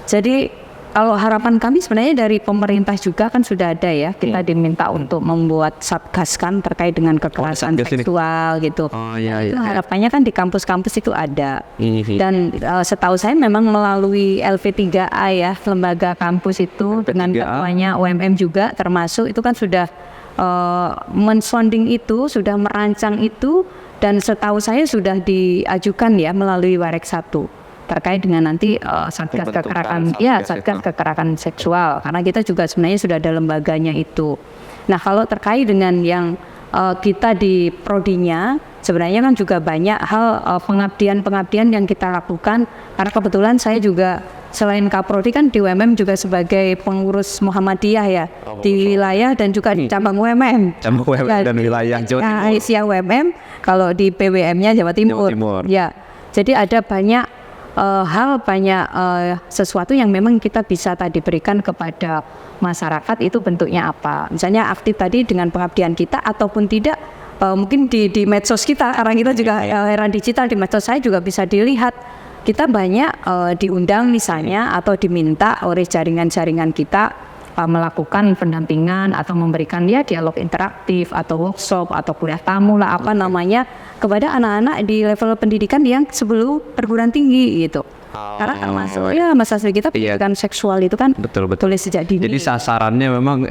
Jadi kalau harapan kami sebenarnya dari pemerintah juga kan sudah ada ya, kita diminta untuk membuat satgas kan terkait dengan kekerasan seksual gitu. Itu harapannya kan di kampus-kampus itu ada. Dan setahu saya memang melalui LP3A ya, lembaga kampus itu dengan ketuanya UMM juga termasuk, itu kan sudah mensonding itu, sudah merancang itu, dan setahu saya sudah diajukan ya melalui Warek 1 terkait dengan nanti satgas kekerasan seksual, karena kita juga sebenarnya sudah ada lembaganya itu. Nah kalau terkait dengan yang kita di prodinya, sebenarnya kan juga banyak hal pengabdian yang kita lakukan, karena kebetulan saya juga selain Kaprodi kan di UMM juga sebagai pengurus Muhammadiyah ya, di wilayah dan juga di cabang UMM. Cabang UMM dan wilayah Jawa Timur. Aisyah UMM, kalau di PWM-nya Jawa Timur. Ya, jadi ada banyak sesuatu yang memang kita bisa tadi berikan kepada masyarakat, itu bentuknya apa. Misalnya aktif tadi dengan pengabdian kita ataupun tidak, mungkin di medsos kita, karena kita juga era digital, di medsos saya juga bisa dilihat. Kita banyak diundang misalnya atau diminta oleh jaringan-jaringan kita melakukan pendampingan atau memberikan dialog interaktif atau workshop atau kuliah tamu lah apa namanya kepada anak-anak di level pendidikan yang sebelum perguruan tinggi gitu. Karena termasuk masalah kita pendidikan seksual itu kan tulis sejak dini. Jadi sasarannya memang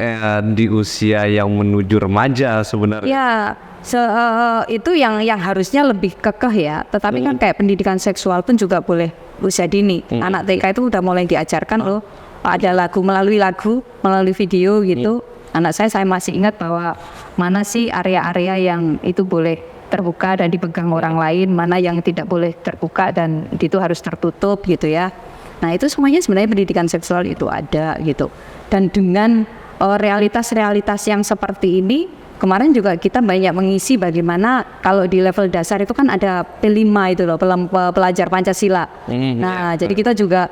di usia yang menuju remaja sebenarnya. Ya, itu yang harusnya lebih kekeh ya. Tetapi kan kayak pendidikan seksual pun juga boleh usia dini. Anak TK itu udah mulai diajarkan loh ada melalui video gitu. Anak saya masih ingat bahwa mana sih area-area yang itu boleh terbuka dan dipegang orang lain, mana yang tidak boleh terbuka dan itu harus tertutup gitu ya. Nah itu semuanya sebenarnya pendidikan seksual itu ada gitu. Dan dengan realitas-realitas yang seperti ini, kemarin juga kita banyak mengisi bagaimana kalau di level dasar itu kan ada P5 itu loh, pelajar Pancasila. Nah jadi kita juga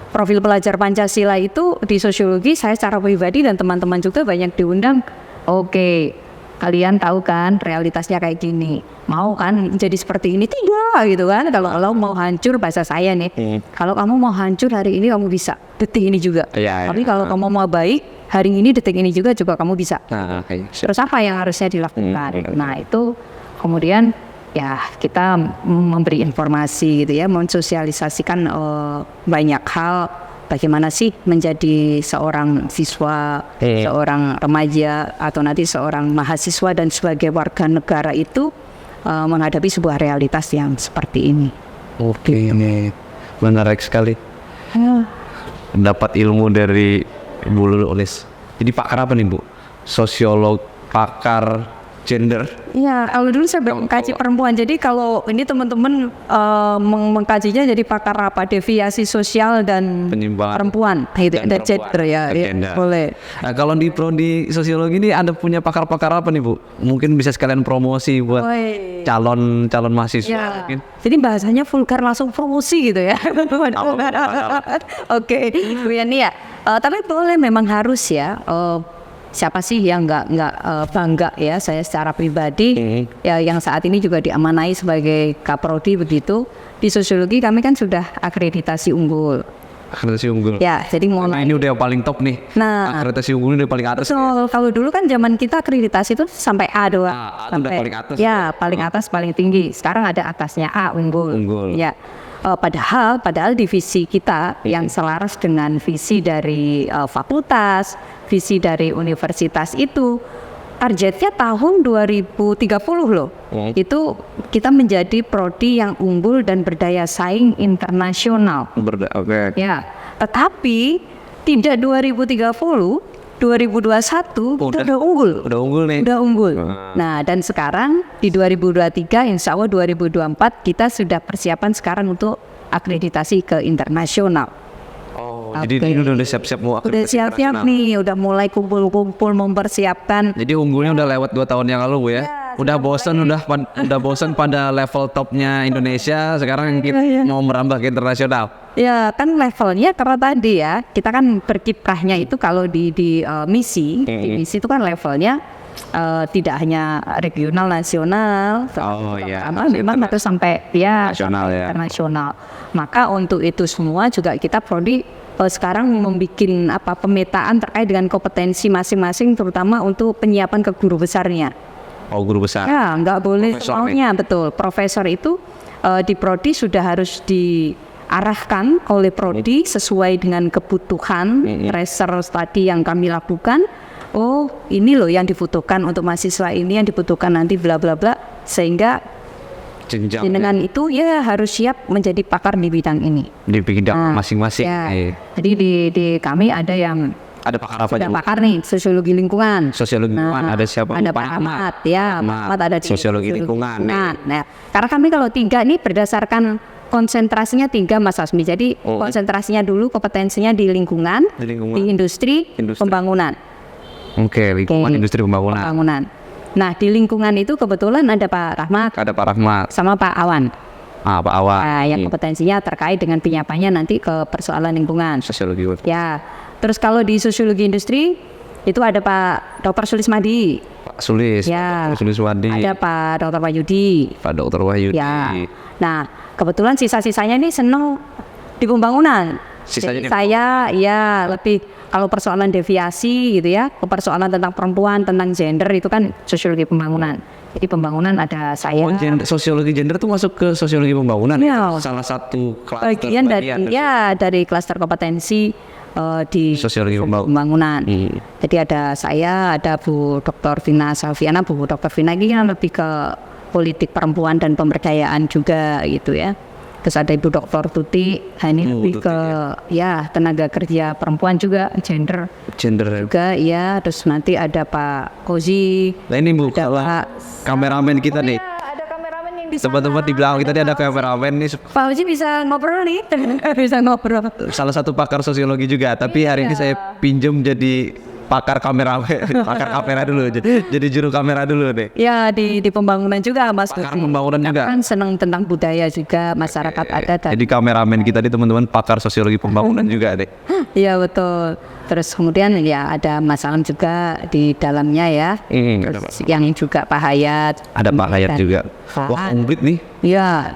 profil pelajar Pancasila itu di sosiologi saya secara pribadi dan teman-teman juga banyak diundang. Oke, kalian tahu kan realitasnya kayak gini. Mau kan jadi seperti ini? Tidak gitu kan. Kalau mau hancur bahasa saya nih. Kalau kamu mau hancur hari ini kamu bisa. Detik ini juga. Tapi kalau kamu mau baik hari ini detik ini juga kamu bisa. Terus apa yang harusnya dilakukan? Nah itu kemudian ya kita memberi informasi gitu ya, mensosialisasikan banyak hal bagaimana sih menjadi seorang siswa, seorang remaja atau nanti seorang mahasiswa dan sebagai warga negara itu menghadapi sebuah realitas yang seperti ini. Oke, ini menarik sekali. Dapat ilmu dari Ibu Lulu Onis. Jadi pakar apa nih Bu? Sosiolog, pakar gender. Iya, kalau dulu saya mengkaji perempuan. Jadi kalau ini teman-teman mengkajinya jadi pakar apa? Deviasi sosial dan perempuan. Itu ada gender ya, boleh. Nah, kalau di prodi sosiologi ini Anda punya pakar-pakar apa nih Bu? Mungkin bisa sekalian promosi buat calon mahasiswa. Ya. Mungkin. Jadi bahasanya vulgar langsung promosi gitu ya. Oke, ini ya. Tapi boleh memang harus ya. Siapa sih yang nggak bangga ya, saya secara pribadi ya yang saat ini juga diamanai sebagai kaprodi begitu. Di sosiologi kami kan sudah akreditasi unggul. Ya, jadi mulai ini udah paling top nih. Nah, akreditasi unggul ini udah paling atas. Kalau dulu kan zaman kita akreditasi itu sampai A doang. Sampai paling atas. Ya, paling atas paling tinggi. Sekarang ada atasnya A unggul. Ya. Padahal divisi kita yang selaras dengan visi dari fakultas, visi dari universitas itu targetnya tahun 2030 loh. Itu kita menjadi prodi yang unggul dan berdaya saing internasional. Ya, tetapi tidak 2030, 2021 kita udah unggul. Udah unggul nih. Udah unggul. Nah, dan sekarang di 2023, insya Allah 2024 kita sudah persiapan sekarang untuk akreditasi ke internasional. Jadi ini udah siap-siap mau udah siap-siap nih, udah mulai kumpul-kumpul mempersiapkan. Jadi unggulnya udah lewat 2 tahun yang lalu Bu ya. Udah bosan pada level topnya Indonesia, sekarang kita mau merambah ke internasional. Ya kan levelnya karena tadi ya kita kan berkiprahnya itu kalau di misi, di misi itu kan levelnya tidak hanya regional, nasional, memang harus sampai internasional. Maka untuk itu semua juga kita prodi sekarang membuat pemetaan terkait dengan kompetensi masing-masing, terutama untuk penyiapan ke guru besarnya. Guru besar. Ya, nggak boleh semuanya, betul. Profesor itu di prodi sudah harus diarahkan oleh prodi sesuai dengan kebutuhan research tadi yang kami lakukan. Oh, ini loh yang dibutuhkan untuk mahasiswa ini, yang dibutuhkan nanti bla bla bla, sehingga dengan itu ya harus siap menjadi pakar di bidang ini. Di bidang masing-masing. Ya. Jadi di kami ada yang pakar apa? Ada pakar nih, sosiologi lingkungan. Sosiologi lingkungan ada siapa? Ada Pak Ahmad ya, Pak Ahmad ada di sosiologi lingkungan. Nah, karena kami kalau 3 nih berdasarkan konsentrasinya 3 Mas Asmi. Jadi konsentrasinya dulu kompetensinya di lingkungan, di industri. Pembangunan. Oke, lingkungan, industri, pembangunan. Nah, di lingkungan itu kebetulan ada Pak Rahmat. Ada Pak Rahmat. Sama Pak Awan. Pak Awan. Nah, yang kompetensinya terkait dengan penyiapannya nanti ke persoalan lingkungan. Sosiologi. Ya. Terus kalau di sosiologi industri itu ada Pak Dr. Sulismadi. Pak Sulis. Ya. Pak Sulismadi. Ada Pak Dr. Wahyudi. Pak Dr. Wahyudi. Ya. Nah, kebetulan sisa-sisanya nih seneng di pembangunan. Jadi saya ya lebih kalau persoalan deviasi gitu ya, persoalan tentang perempuan, tentang gender itu kan sosiologi pembangunan. Jadi pembangunan ada saya. Sosiologi gender tuh masuk ke sosiologi pembangunan. Ya. Salah satu bagian dari klaster kompetensi di sosiologi pembangunan. Jadi ada saya, ada Bu Dr. Vina Salviana. Bu Dr. Vina ini kan lebih ke politik perempuan dan pemberdayaan juga gitu ya. Terus ada Ibu Dr. Tuti, ini lebih ke ya tenaga kerja perempuan juga, gender juga ya. Terus nanti ada Pak Kozi. Nah ini Bu, ada kameramen kita nih. Ada kameramen yang di sana. Teman-teman di belakang kita nih ada kameramen nih. Pak Uji bisa ngobrol nih, bisa ngobrol. Salah satu pakar sosiologi juga, tapi hari ini saya pinjam jadi pakar kameramen, pakar kamera dulu, jadi juru kamera dulu deh. Ya di pembangunan juga Mas. Pakar pembangunan juga. Kan senang tentang budaya juga, masyarakat adat. Jadi kameramen kita nih teman-teman pakar sosiologi pembangunan juga deh. Iya betul. Terus kemudian ya ada Mas Alam juga di dalamnya ya. Terus yang juga Pak Hayat. Ada Pak Hayat juga. Wah komplit nih. Iya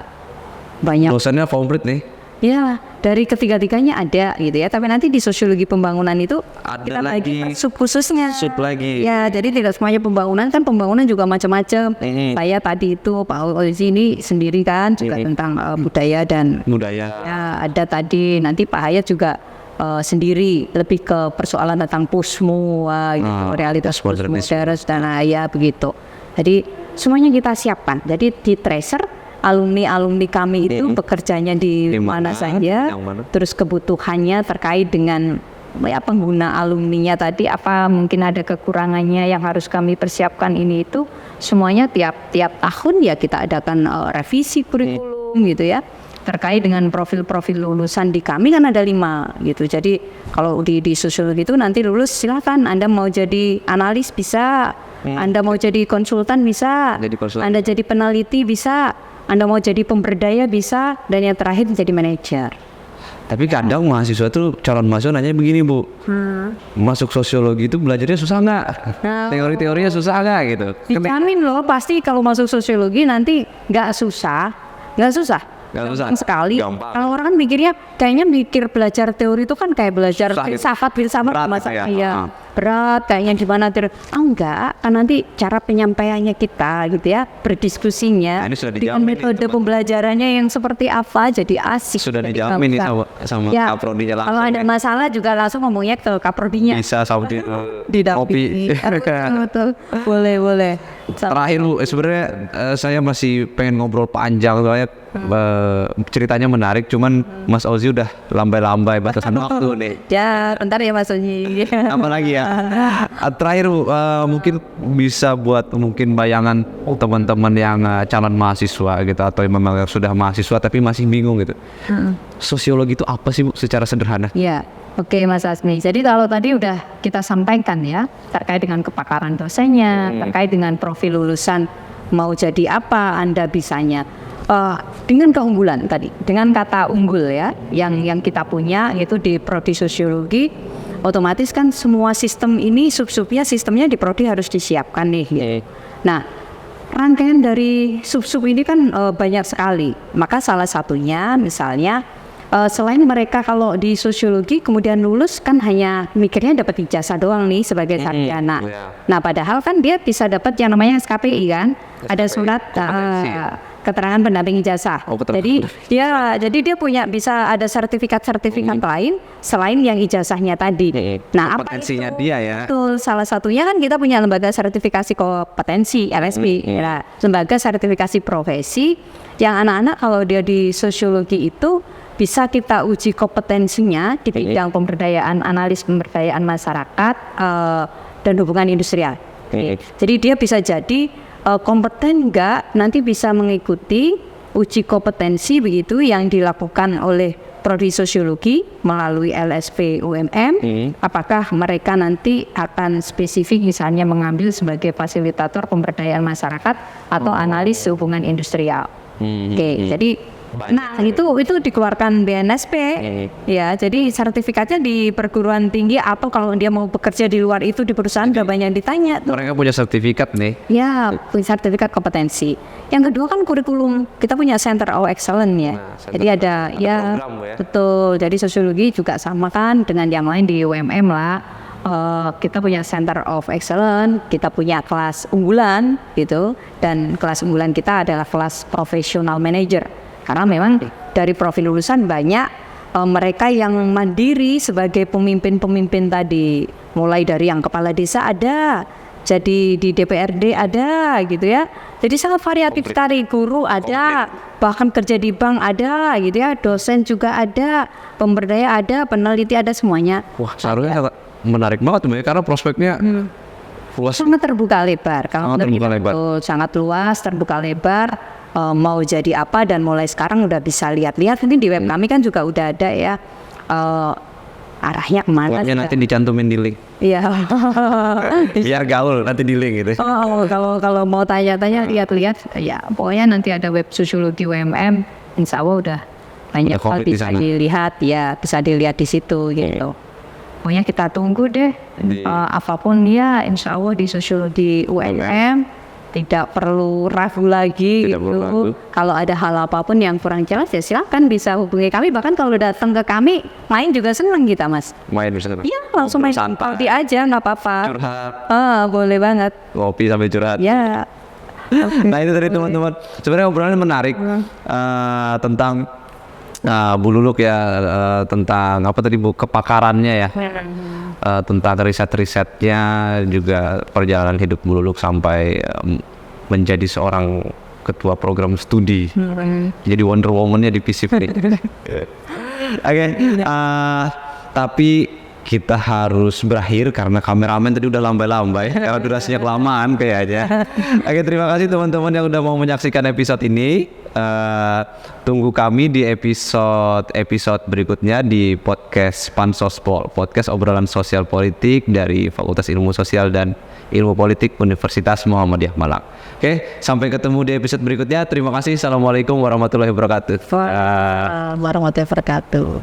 banyak. Dosennya komplit nih. Ya dari ketiga-tiganya ada gitu ya. Tapi nanti di sosiologi pembangunan itu ada kita lagi bagi sub khususnya. Sub lagi. Ya jadi tidak semuanya pembangunan, kan pembangunan juga macam-macam. Saya tadi itu Pak Ozi ini sendiri kan juga tentang budaya dan budaya. Ya ada tadi nanti Pak Hayat juga sendiri lebih ke persoalan tentang pusmu, gitu, realitas pusmu dan ya begitu. Jadi semuanya kita siapkan. Jadi di tracer alumni kami itu bekerjanya di mana saja, terus kebutuhannya terkait dengan ya pengguna alumninya tadi apa mungkin ada kekurangannya yang harus kami persiapkan ini itu semuanya tiap tahun ya kita adakan revisi kurikulum gitu ya. Terkait dengan profil-profil lulusan di kami kan ada 5 gitu. Jadi kalau di sosiologi itu nanti lulus silakan Anda mau jadi analis bisa, Anda mau jadi konsultan bisa, Anda jadi peneliti bisa, Anda mau jadi pemberdaya bisa, dan yang terakhir jadi manajer. Tapi kadang mahasiswa tuh calon mahasiswa nanya begini Bu, masuk sosiologi itu belajarnya susah nggak? Teori-teorinya susah nggak gitu? Dijamin loh pasti kalau masuk sosiologi nanti nggak susah. Gampang sekali. Kalau orang kan mikirnya kayaknya mikir belajar teori itu kan kayak belajar filsafat ya. Berat kayaknya gimana enggak, kan nanti cara penyampaiannya kita gitu ya, berdiskusinya dengan metode pembelajarannya yang seperti apa jadi asik. Sudah dijamin nih sama ya, kaprodinya langsung. Kalau ada masalah juga langsung ngomongnya ke kaprodinya. Bisa sama di kopi. Betul. Boleh. Terakhir Bu, sebenarnya saya masih pengen ngobrol panjang soalnya ceritanya menarik, cuman Mas Ozi udah lambai-lambai batasan waktu nih. Ya, bentar ya Mas Ozi. Apa lagi ya? Terakhir Bu, mungkin bisa buat mungkin bayangan teman-teman yang calon mahasiswa gitu atau memang sudah mahasiswa tapi masih bingung gitu. Sosiologi itu apa sih Bu secara sederhana? Ya. Oke Mas Asmi, jadi kalau tadi udah kita sampaikan ya terkait dengan kepakaran dosennya, terkait dengan profil lulusan mau jadi apa Anda bisanya, dengan keunggulan tadi, dengan kata unggul ya, yang kita punya yaitu di prodi sosiologi, otomatis kan semua sistem ini sub-subnya sistemnya di prodi harus disiapkan nih. Gitu. Nah rangkaian dari sub-sub ini kan banyak sekali, maka salah satunya misalnya selain mereka kalau di sosiologi kemudian lulus kan hanya mikirnya dapat ijazah doang nih sebagai sarjana. Nah padahal kan dia bisa dapat yang namanya SKPI kan, ada surat keterangan pendamping ijazah. Jadi dia bisa ada sertifikat lain selain yang ijazahnya tadi. Nah apa potensinya itu? Dia ya. Betul, salah satunya kan kita punya lembaga sertifikasi kompetensi LSP, lembaga sertifikasi profesi yang anak-anak kalau dia di sosiologi itu bisa kita uji kompetensinya di bidang pemberdayaan, analis pemberdayaan masyarakat dan hubungan industrial. Jadi dia bisa jadi kompeten enggak, nanti bisa mengikuti uji kompetensi begitu yang dilakukan oleh prodi sosiologi melalui LSP UMM. Apakah mereka nanti akan spesifik misalnya mengambil sebagai fasilitator pemberdayaan masyarakat atau analis hubungan industrial. Jadi nah itu dikeluarkan BNSP ya, jadi sertifikatnya di perguruan tinggi atau kalau dia mau bekerja di luar itu di perusahaan udah banyak ditanya tuh. Mereka punya sertifikat nih. Ya, punya sertifikat kompetensi. Yang kedua kan kurikulum, kita punya Center of Excellence ya. Jadi ada ya, betul. Jadi sosiologi juga sama kan dengan yang lain di UMM lah. Kita punya Center of Excellence, kita punya kelas unggulan gitu, dan kelas unggulan kita adalah kelas Professional Manager. Karena memang dari profil lulusan banyak mereka yang mandiri sebagai pemimpin-pemimpin tadi, mulai dari yang kepala desa ada, jadi di DPRD ada gitu ya. Jadi sangat variatif sekali, guru ada, bahkan kerja di bank ada gitu ya, dosen juga ada, pemberdaya ada, peneliti ada, semuanya. Wah, seharusnya menarik banget Mbak, karena prospeknya luas. Sangat terbuka lebar. Kalau Sangat menurut terbuka kita lebar. tuh sangat luas, terbuka lebar. Mau jadi apa dan mulai sekarang udah bisa lihat-lihat. Nanti di web kami kan juga udah ada ya arahnya kemana. Webnya juga. nanti dicantumin di link. Iya. Biar gaul nanti di link gitu. Kalau mau tanya-tanya lihat-lihat ya pokoknya nanti ada web sosiologi UMM, insya Allah udah banyak Ada hal komplit di bisa sana. dilihat ya, bisa dilihat di situ gitu. Pokoknya kita tunggu deh apapun ya, insya Allah di sosiologi UMM tidak perlu ragu lagi Tidak perlu ragu. gitu. Kalau ada hal apapun yang kurang jelas ya silakan bisa hubungi kami, bahkan kalau datang ke kami main juga senang kita Mas. Main bisa. Iya langsung main Santai. party aja nggak apa-apa. Curhat, Boleh banget. ngopi sambil curhat. Ya. Nah itu tadi teman-teman, sebenarnya obrolannya menarik tentang Bu Luluk ya, tentang apa tadi Bu, kepakarannya ya, tentang riset-risetnya, juga perjalanan hidup Bu Luluk sampai menjadi seorang ketua program studi, jadi Wonder Woman-nya di FISIP nih. Oke, tapi kita harus berakhir karena kameramen tadi udah lambai-lambai karena durasinya kelamaan kayaknya. Oke, terima kasih teman-teman yang udah mau menyaksikan episode ini. Tunggu kami di episode berikutnya di podcast Pansospol, podcast obrolan sosial politik dari Fakultas Ilmu Sosial dan Ilmu Politik Universitas Muhammadiyah Malang. Oke, sampai ketemu di episode berikutnya. Terima kasih. Assalamualaikum warahmatullahi wabarakatuh. Warahmatullahi wabarakatuh.